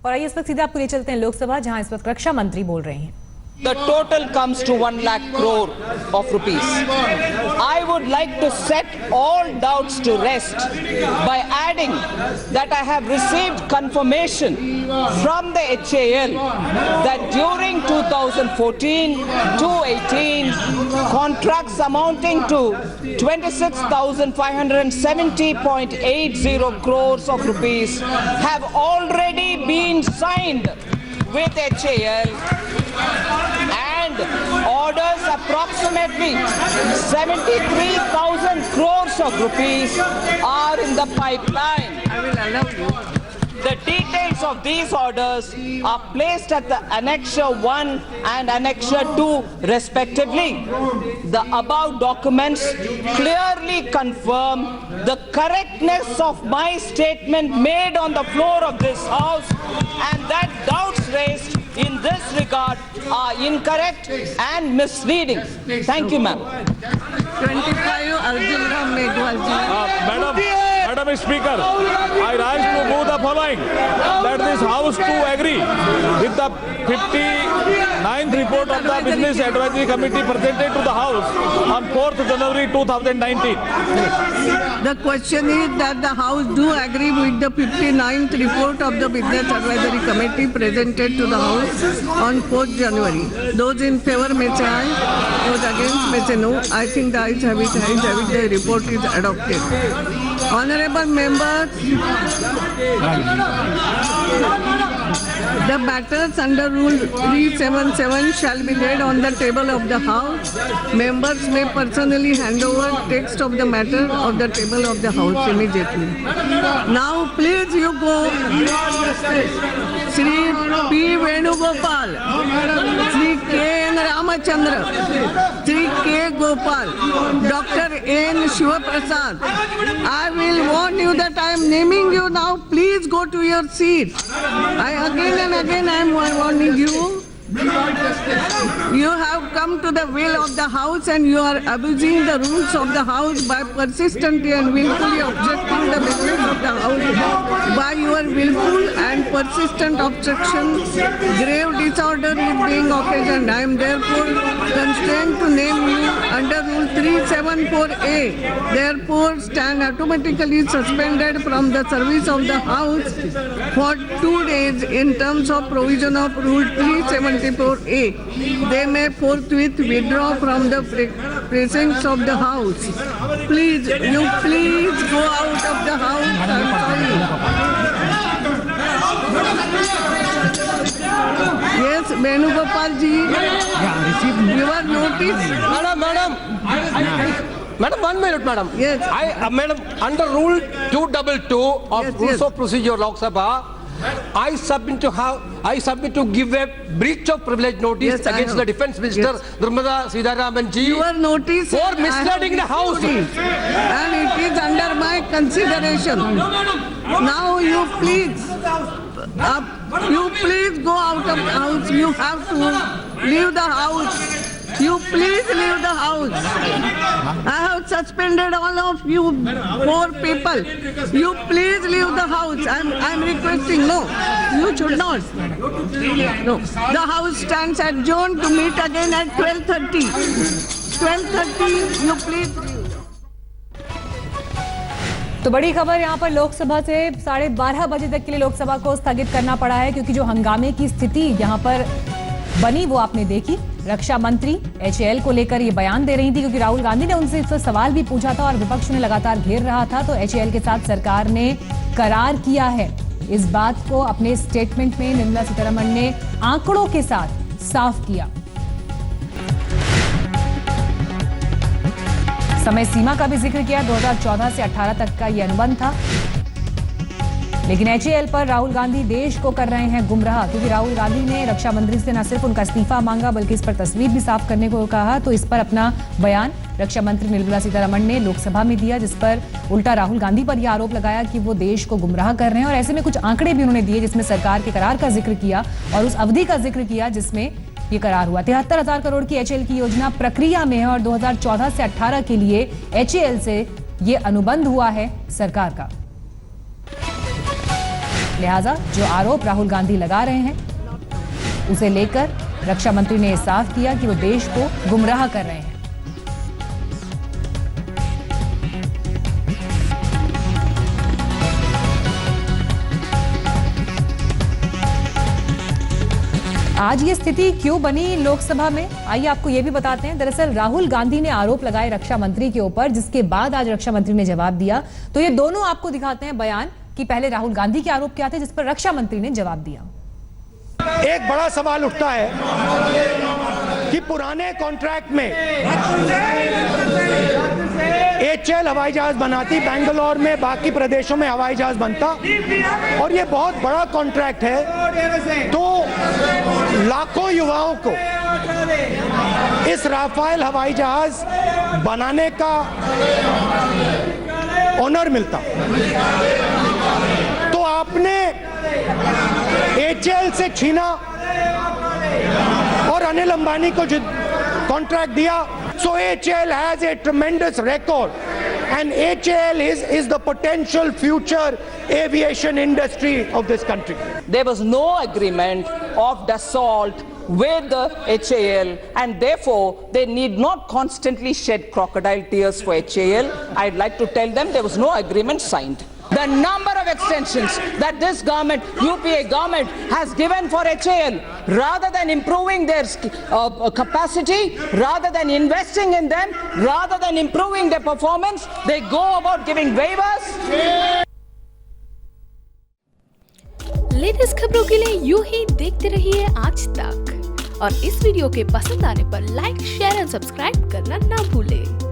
और आइए इस वक्त सीधे आपको ले चलते हैं लोकसभा, जहां इस वक्त रक्षा मंत्री बोल रहे हैं। The total comes to 1 lakh crore of rupees. I would like to set all doubts to rest by adding that I have received confirmation from the HAL that during 2014 to 18, contracts amounting to 26,570.80 crores of rupees have already been signed with HAL, and orders approximately 73,000 crores of rupees are in the pipeline. I will allow you. The details of these orders are placed at the Annexure 1 and Annexure 2 respectively. The above documents clearly confirm the correctness of my statement made on the floor of this House, and that doubts raised in this regard are incorrect and misleading. Thank you, ma'am. 25 Arjun Ram Meghwalji. Madam Speaker, I rise to move the following, that this House to agree with the 59th report of the Business Advisory Committee presented to the House on 4th January 2019. The question is that the House do agree with the 59th report of the Business Advisory Committee presented to the House on 4th January. Those in favor may say aye, those against may say no. I think the ayes have it, the report is adopted. Honorable members, the matters under Rule 377 shall be laid on the table of the House. Members may personally hand over text of the matter of the table of the House immediately. Now please you go. Shri P. Venugopal, Shri K. N. Ramachandra, Shri K. Gopal, Dr. N. Shivaprasad. I will warn you that I am naming you now. Please go to your seat. Again and again I am warning you. You have come to the will of the House and you are abusing the rules of the House by persistently and willfully objecting the business of the House. By your willful and persistent obstruction, grave disorder is being occasioned. I am therefore constrained to name you under Rule 374A. Therefore, stand automatically suspended from the service of the House for 2 days in terms of provision of Rule 374A. They may forthwith withdraw from the precincts of the House. Please, you please go out of the House. I'm sorry. Yes, Venugopal ji, your notice. Madam, 1 minute, madam. Yes. Madam, under Rule 222 of Yes, Rules yes. of Procedure, Lok Sabha, I submit to give a breach of privilege notice Yes, I against have. the Defence Minister, Yes. Nirmala Sitharaman ji, Your notice for I have misleading the House. received and it is under my consideration. Now you please go out of the House. You have to leave the House. You please leave the House. I have suspended all of you 4 people. You please leave the House. I'm requesting. No, you should not. No. The House stands adjourned to meet again at 12:30. 12:30. You please leave. तो बड़ी खबर यहाँ पर लोकसभा से 12:30 बजे तक के लिए लोकसभा को स्थगित करना पड़ा है, क्योंकि जो हंगामे की स्थिति यहाँ पर बनी वो आपने देखी। रक्षा मंत्री HAL को लेकर ये बयान दे रही थी, क्योंकि राहुल गांधी ने उनसे इस पर सवाल भी पूछा था और विपक्ष ने लगातार घेर रहा था। तो HAL के साथ सरकार ने करार किया है। इस बात को अपने स्टेटमेंट में निर्मला सीतारमण ने आंकड़ों के साथ साफ किया। समय सीमा का भी जिक्र किया। 2014 से 18 तक का ये अनुबंध था, लेकिन HAL पर राहुल गांधी देश को कर रहे हैं गुमराह, क्योंकि राहुल गांधी ने रक्षा मंत्री से न सिर्फ उनका इस्तीफा मांगा बल्कि इस पर तस्वीर भी साफ करने को कहा। तो इस पर अपना बयान रक्षा मंत्री निर्मला सीतारमण ने लोकसभा में दिया, जिस पर उल्टा राहुल गांधी पर यह आरोप लगाया कि वो देश को गुमराह कर रहे हैं। और ऐसे में कुछ आंकड़े भी उन्होंने दिए, जिसमें सरकार के करार का जिक्र किया और उस अवधि का जिक्र किया जिसमें ये करार हुआ। 73,000 करोड़ की HAL की योजना प्रक्रिया में है और 2014 से 18 के लिए HAL से ये अनुबंध हुआ है सरकार का। लिहाजा जो आरोप राहुल गांधी लगा रहे हैं उसे लेकर रक्षा मंत्री ने साफ किया कि वो देश को गुमराह कर रहे हैं। आज ये स्थिति क्यों बनी लोकसभा में, आइए आपको ये भी बताते हैं। दरअसल राहुल गांधी ने आरोप लगाए रक्षा मंत्री के ऊपर, जिसके बाद आज रक्षा मंत्री ने जवाब दिया। तो ये दोनों आपको दिखाते हैं बयान कि पहले राहुल गांधी के आरोप क्या थे, जिस पर रक्षा मंत्री ने जवाब दिया। एक बड़ा सवाल उठता है कि पुराने कॉन्ट्रैक्ट में HAL हवाई जहाज बनाती, बेंगलोर में बाकी प्रदेशों में हवाई जहाज बनता, और ये बहुत बड़ा कॉन्ट्रैक्ट है। तो लाखों युवाओं को इस राफेल हवाई जहाज बनाने का ऑनर मिलता। तो आपने HAL से छीना और अनिल अंबानी को जो कॉन्ट्रैक्ट दिया। So HAL has a tremendous record, and HAL is the potential future aviation industry of this country. There was no agreement of Dassault with the HAL, and therefore they need not constantly shed crocodile tears for HAL. I'd like to tell them there was no agreement signed. The number of extensions that this government, UPA government, has given for HAL, rather than improving their capacity, rather than investing in them, rather than improving their performance, they go about giving waivers. Latest खबरों के लिए यूं ही देखते रहिए आज तक, और इस वीडियो के पसंद आने पर लाइक, शेयर एंड सब्सक्राइब करना ना भूलें।